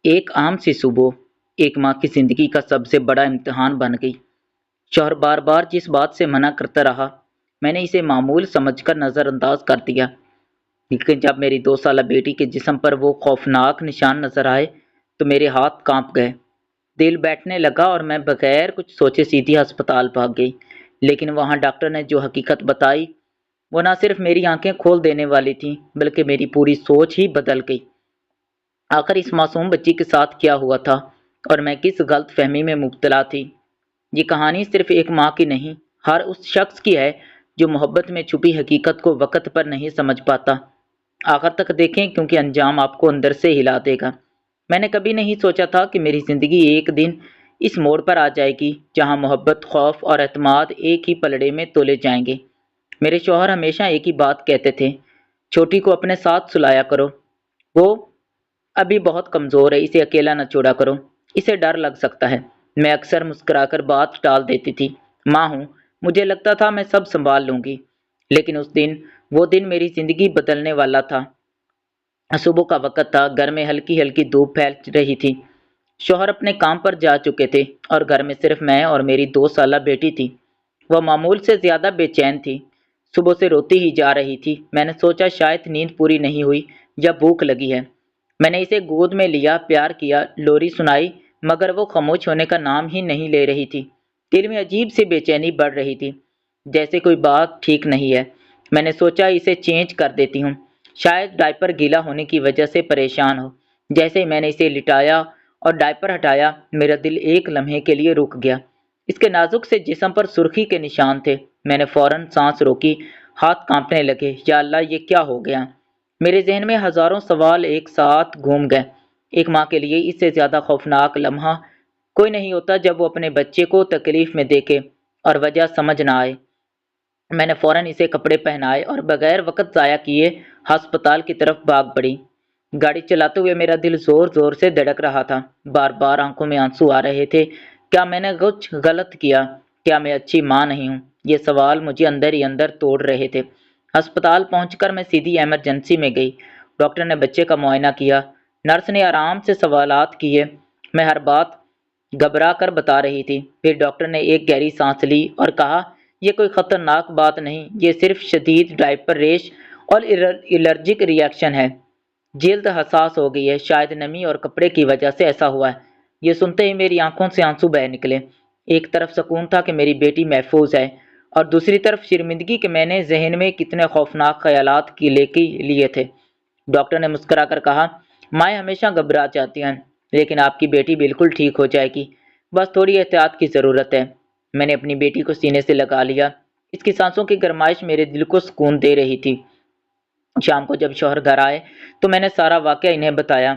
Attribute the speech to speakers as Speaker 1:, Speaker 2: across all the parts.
Speaker 1: ایک عام سی صبح ایک ماں کی زندگی کا سب سے بڑا امتحان بن گئی۔ شوہر بار بار جس بات سے منع کرتا رہا، میں نے اسے معمول سمجھ کر نظر انداز کر دیا، لیکن جب میری 2 سالہ بیٹی کے جسم پر وہ خوفناک نشان نظر آئے تو میرے ہاتھ کانپ گئے، دل بیٹھنے لگا اور میں بغیر کچھ سوچے سیدھی ہسپتال بھاگ گئی۔ لیکن وہاں ڈاکٹر نے جو حقیقت بتائی وہ نہ صرف میری آنکھیں کھول دینے والی تھی بلکہ میری پوری سوچ ہی بدل گئی۔ آخر اس معصوم بچی کے ساتھ کیا ہوا تھا اور میں کس غلط فہمی میں مبتلا تھی؟ یہ کہانی صرف ایک ماں کی نہیں، ہر اس شخص کی ہے جو محبت میں چھپی حقیقت کو وقت پر نہیں سمجھ پاتا۔ آخر تک دیکھیں کیونکہ انجام آپ کو اندر سے ہلا دے گا۔ میں نے کبھی نہیں سوچا تھا کہ میری زندگی ایک دن اس موڑ پر آ جائے گی جہاں محبت، خوف اور اعتماد ایک ہی پلڑے میں تولے جائیں گے۔ میرے شوہر ہمیشہ ایک ہی بات کہتے تھے، چھوٹی کو اپنے ساتھ سلایا کرو، وہ ابھی بہت کمزور ہے، اسے اکیلا نہ چھوڑا کرو، اسے ڈر لگ سکتا ہے۔ میں اکثر مسکرا کر بات ٹال دیتی تھی، ماں ہوں، مجھے لگتا تھا میں سب سنبھال لوں گی۔ لیکن وہ دن میری زندگی بدلنے والا تھا۔ صبح کا وقت تھا، گھر میں ہلکی ہلکی دھوپ پھیل رہی تھی، شوہر اپنے کام پر جا چکے تھے اور گھر میں صرف میں اور میری 2 سالہ بیٹی تھی۔ وہ معمول سے زیادہ بے چین تھی، صبح سے روتی ہی جا رہی تھی۔ میں نے سوچا شاید نیند پوری نہیں ہوئی یا بھوک لگی ہے۔ میں نے اسے گود میں لیا، پیار کیا، لوری سنائی، مگر وہ خاموش ہونے کا نام ہی نہیں لے رہی تھی۔ دل میں عجیب سی بے چینی بڑھ رہی تھی، جیسے کوئی بات ٹھیک نہیں ہے۔ میں نے سوچا اسے چینج کر دیتی ہوں، شاید ڈائپر گیلا ہونے کی وجہ سے پریشان ہو۔ جیسے ہی میں نے اسے لٹایا اور ڈائپر ہٹایا، میرا دل ایک لمحے کے لیے رک گیا۔ اس کے نازک سے جسم پر سرخی کے نشان تھے۔ میں نے فوراً سانس روکی، ہاتھ کانپنے لگے۔ یا اللہ، یہ کیا ہو گیا؟ میرے ذہن میں ہزاروں سوال ایک ساتھ گھوم گئے۔ ایک ماں کے لیے اس سے زیادہ خوفناک لمحہ کوئی نہیں ہوتا جب وہ اپنے بچے کو تکلیف میں دیکھے اور وجہ سمجھ نہ آئے۔ میں نے فوراً اسے کپڑے پہنائے اور بغیر وقت ضائع کیے ہسپتال کی طرف بھاگ پڑی۔ گاڑی چلاتے ہوئے میرا دل زور زور سے دھڑک رہا تھا، بار بار آنکھوں میں آنسو آ رہے تھے۔ کیا میں نے کچھ غلط کیا؟ کیا میں اچھی ماں نہیں ہوں؟ یہ سوال مجھے اندر ہی اندر توڑ رہے تھے۔ ہسپتال پہنچ کر میں سیدھی ایمرجنسی میں گئی۔ ڈاکٹر نے بچے کا معائنہ کیا، نرس نے آرام سے سوالات کیے، میں ہر بات گھبرا کر بتا رہی تھی۔ پھر ڈاکٹر نے ایک گہری سانس لی اور کہا، یہ کوئی خطرناک بات نہیں، یہ صرف شدید ڈائپر ریش اور الرجک ری ایکشن ہے۔ جلد حساس ہو گئی ہے، شاید نمی اور کپڑے کی وجہ سے ایسا ہوا ہے۔ یہ سنتے ہی میری آنکھوں سے آنسو بہہ نکلے۔ ایک طرف سکون تھا کہ میری بیٹی محفوظ ہے اور دوسری طرف شرمندگی کہ میں نے ذہن میں کتنے خوفناک خیالات کی لیے تھے۔ ڈاکٹر نے مسکرا کر کہا، مائیں ہمیشہ گھبرا جاتی ہیں لیکن آپ کی بیٹی بالکل ٹھیک ہو جائے گی، بس تھوڑی احتیاط کی ضرورت ہے۔ میں نے اپنی بیٹی کو سینے سے لگا لیا، اس کی سانسوں کی گرمائش میرے دل کو سکون دے رہی تھی۔ شام کو جب شوہر گھر آئے تو میں نے سارا واقعہ انہیں بتایا۔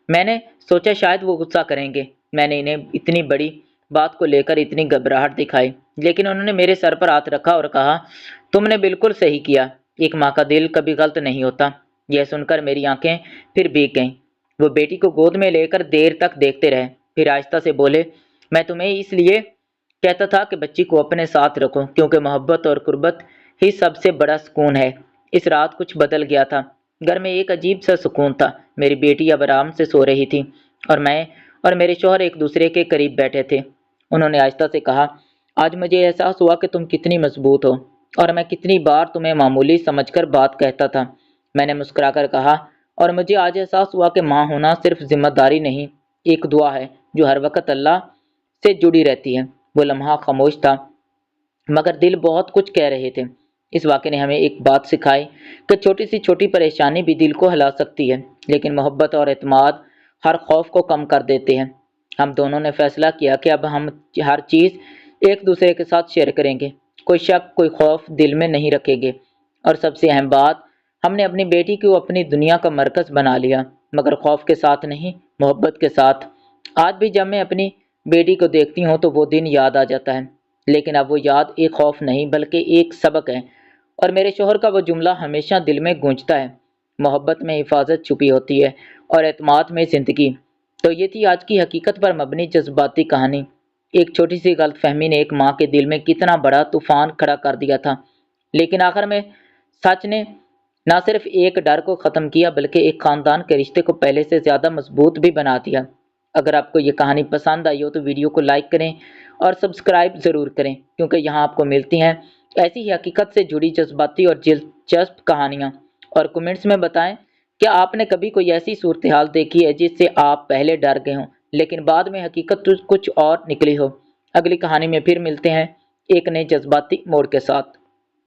Speaker 1: میں نے سوچا شاید وہ غصہ کریں گے، میں نے انہیں اتنی بڑی بات کو لے کر اتنی گھبراہٹ دکھائی، لیکن انہوں نے میرے سر پر ہاتھ رکھا اور کہا، تم نے بالکل صحیح کیا، ایک ماں کا دل کبھی غلط نہیں ہوتا۔ یہ سن کر میری آنکھیں پھر بھیگ گئیں۔ وہ بیٹی کو گود میں لے کر دیر تک دیکھتے رہے، پھر آہستہ سے بولے، میں تمہیں اس لیے کہتا تھا کہ بچی کو اپنے ساتھ رکھو کیونکہ محبت اور قربت ہی سب سے بڑا سکون ہے۔ اس رات کچھ بدل گیا تھا، گھر میں ایک عجیب سا سکون تھا۔ میری بیٹی اب آرام سے سو رہی تھی اور میں اور میرے شوہر ایک دوسرے کے قریب بیٹھے تھے۔ انہوں نے آہستہ سے کہا، آج مجھے احساس ہوا کہ تم کتنی مضبوط ہو اور میں کتنی بار تمہیں معمولی سمجھ کر بات کہتا تھا۔ میں نے مسکرا کر کہا، اور مجھے آج احساس ہوا کہ ماں ہونا صرف ذمہ داری نہیں، ایک دعا ہے جو ہر وقت اللہ سے جڑی رہتی ہے۔ وہ لمحہ خاموش تھا مگر دل بہت کچھ کہہ رہے تھے۔ اس واقعے نے ہمیں ایک بات سکھائی کہ چھوٹی سی چھوٹی پریشانی بھی دل کو ہلا سکتی ہے، لیکن محبت اور اعتماد ہر خوف کو کم کر دیتے ہیں۔ ہم دونوں نے فیصلہ کیا کہ اب ہم ہر چیز ایک دوسرے کے ساتھ شیئر کریں گے، کوئی شک، کوئی خوف دل میں نہیں رکھیں گے۔ اور سب سے اہم بات، ہم نے اپنی بیٹی کو اپنی دنیا کا مرکز بنا لیا، مگر خوف کے ساتھ نہیں، محبت کے ساتھ۔ آج بھی جب میں اپنی بیٹی کو دیکھتی ہوں تو وہ دن یاد آ جاتا ہے، لیکن اب وہ یاد ایک خوف نہیں بلکہ ایک سبق ہے۔ اور میرے شوہر کا وہ جملہ ہمیشہ دل میں گونجتا ہے، محبت میں حفاظت چھپی ہوتی ہے اور اعتماد میں زندگی۔ تو یہ تھی آج کی حقیقت پر مبنی جذباتی کہانی۔ ایک چھوٹی سی غلط فہمی نے ایک ماں کے دل میں کتنا بڑا طوفان کھڑا کر دیا تھا، لیکن آخر میں سچ نے نہ صرف ایک ڈر کو ختم کیا بلکہ ایک خاندان کے رشتے کو پہلے سے زیادہ مضبوط بھی بنا دیا۔ اگر آپ کو یہ کہانی پسند آئی ہو تو ویڈیو کو لائک کریں اور سبسکرائب ضرور کریں، کیونکہ یہاں آپ کو ملتی ہیں ایسی ہی حقیقت سے جڑی جذباتی اور دلچسپ کہانیاں۔ اور کمنٹس میں بتائیں کیا آپ نے کبھی کوئی ایسی صورتحال دیکھی ہے جس سے آپ پہلے ڈر گئے ہوں لیکن بعد میں حقیقت کچھ اور نکلی ہو۔ اگلی کہانی میں پھر ملتے ہیں ایک نئے جذباتی موڑ کے ساتھ۔